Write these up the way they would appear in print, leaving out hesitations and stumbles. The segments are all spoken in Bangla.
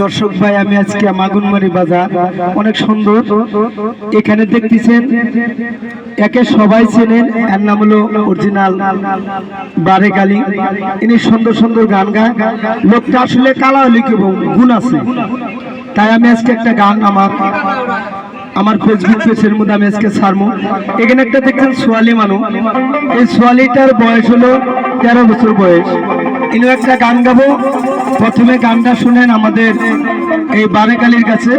দর্শক ভাই, আমি আজকে মাগুনমারি বাজার, অনেক সুন্দর। এখানে দেখতেছেন একে সবাই চেনেন, এর নাম হলো অরিজিনাল বারেক আলী। ইনি সুন্দর সুন্দর গান গায়। লোকটা আসলে কালা হলে কি গুণ আছে, তাই আমি আজকে একটা গান আমার ফেসবুক পেজের মধ্যে আমি আজকে ছাড়বো। এখানে একটা দেখছেন সোয়ালি মানুষ, এই সোয়ালিটার বয়স হলো 13 বছর বয়স। ইনি একটা গান গাবো। প্রথমে গানটা শুনেন আমাদের এই বারেক আলীর কাছে,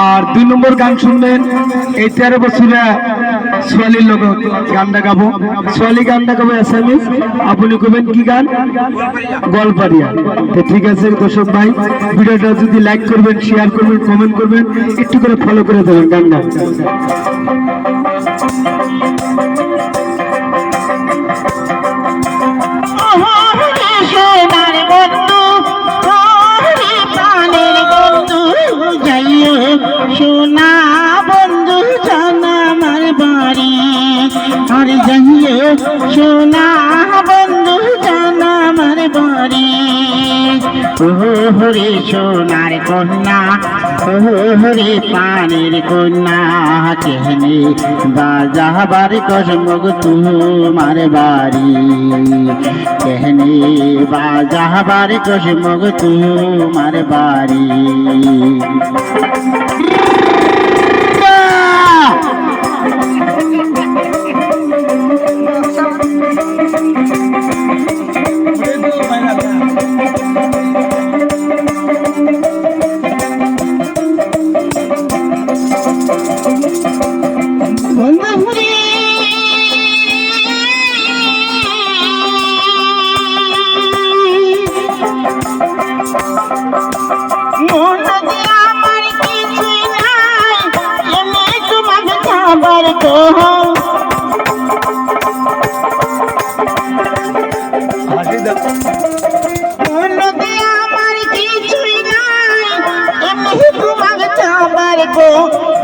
আর 2 নম্বর গান শুনবেন এই 13 বছরের সোয়ালির লোক গানটা গাবো। সোয়ালি গানটা গাবো এসামিস, আপনি কবেন কি গান? গলপারিয়া। তো ঠিক আছে দর্শক ভাই, ভিডিওটা যদি লাইক করবেন, শেয়ার করবেন, কমেন্ট করবেন, একটু করে ফলো করে দেবেন গানটা। সোনা বন্ধু জানা আমার বাড়ি, আর যাইয়ে সোনা বন্ধু জানা আমার বাড়ি। ওরে সোনার কন্যা, ওরে পানির কন্যা, কেহনে বাজাবার কসমগ তোমার বাড়ি, কেহনে বাজাবার কসমগ তোমার বাড়ি।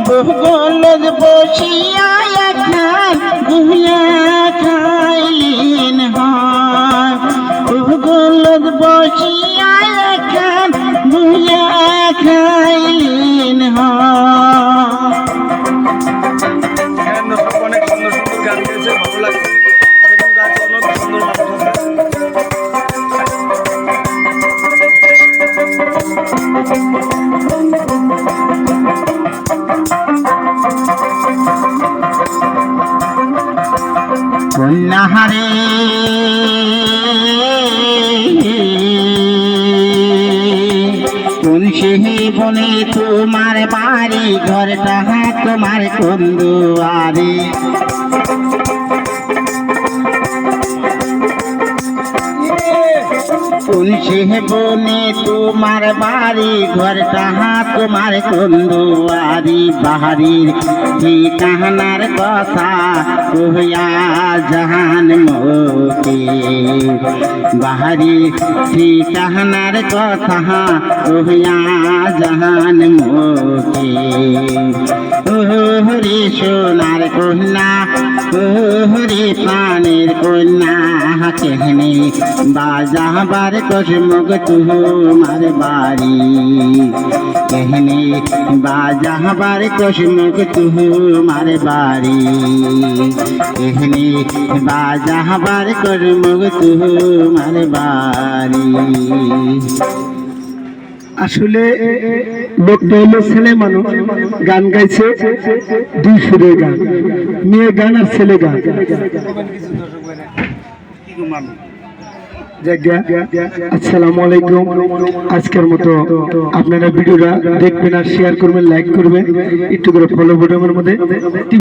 বহুগলদ বসিয়া খান গুহিয়া খাইলেন হয়, বহুগলদ বসিয়া খান গুহিয়া খাইলেন হয়। অনেক সুন্দর সুন্দর গান গেয়েছে, ভালো লাগছে। দেখেন গাছ অনেক সুন্দর কন্যাহারে কোন সেহে বনে তোমার বাড়ি, ঘরটা তোমার কোন দুয়ারে। কোন সেহে বনে তোমার বাড়ি, ঘরটা তোমার কোন দুয়ারি। বাহারির ঠিকানার কথা কহিয়া জাহান মোকে, বাহারির ঠিকানার কথা কহিয়া জাহান মোকে। ওরে সোনার কন্যা, ওরে প্রাণের কন্যা, কেহনে বাজাবার কসমগ তোমার বাড়ি, কেহনে বাজাবার কসমগ তোমার বাড়ি, কেহনে বাজাবার কসমগ তোমার বাড়ি। আসলে লোকটা হলো ছেলে মানুষ, গান গাইছে 2 সুরের গান, মেয়ে গান আর ছেলে গান। আসসালামু আলাইকুম। আজকের মতো আপনারা ভিডিওটা দেখবেন আর শেয়ার করবেন, লাইক করবেন, একটু করে ফলো বাটনের মধ্যে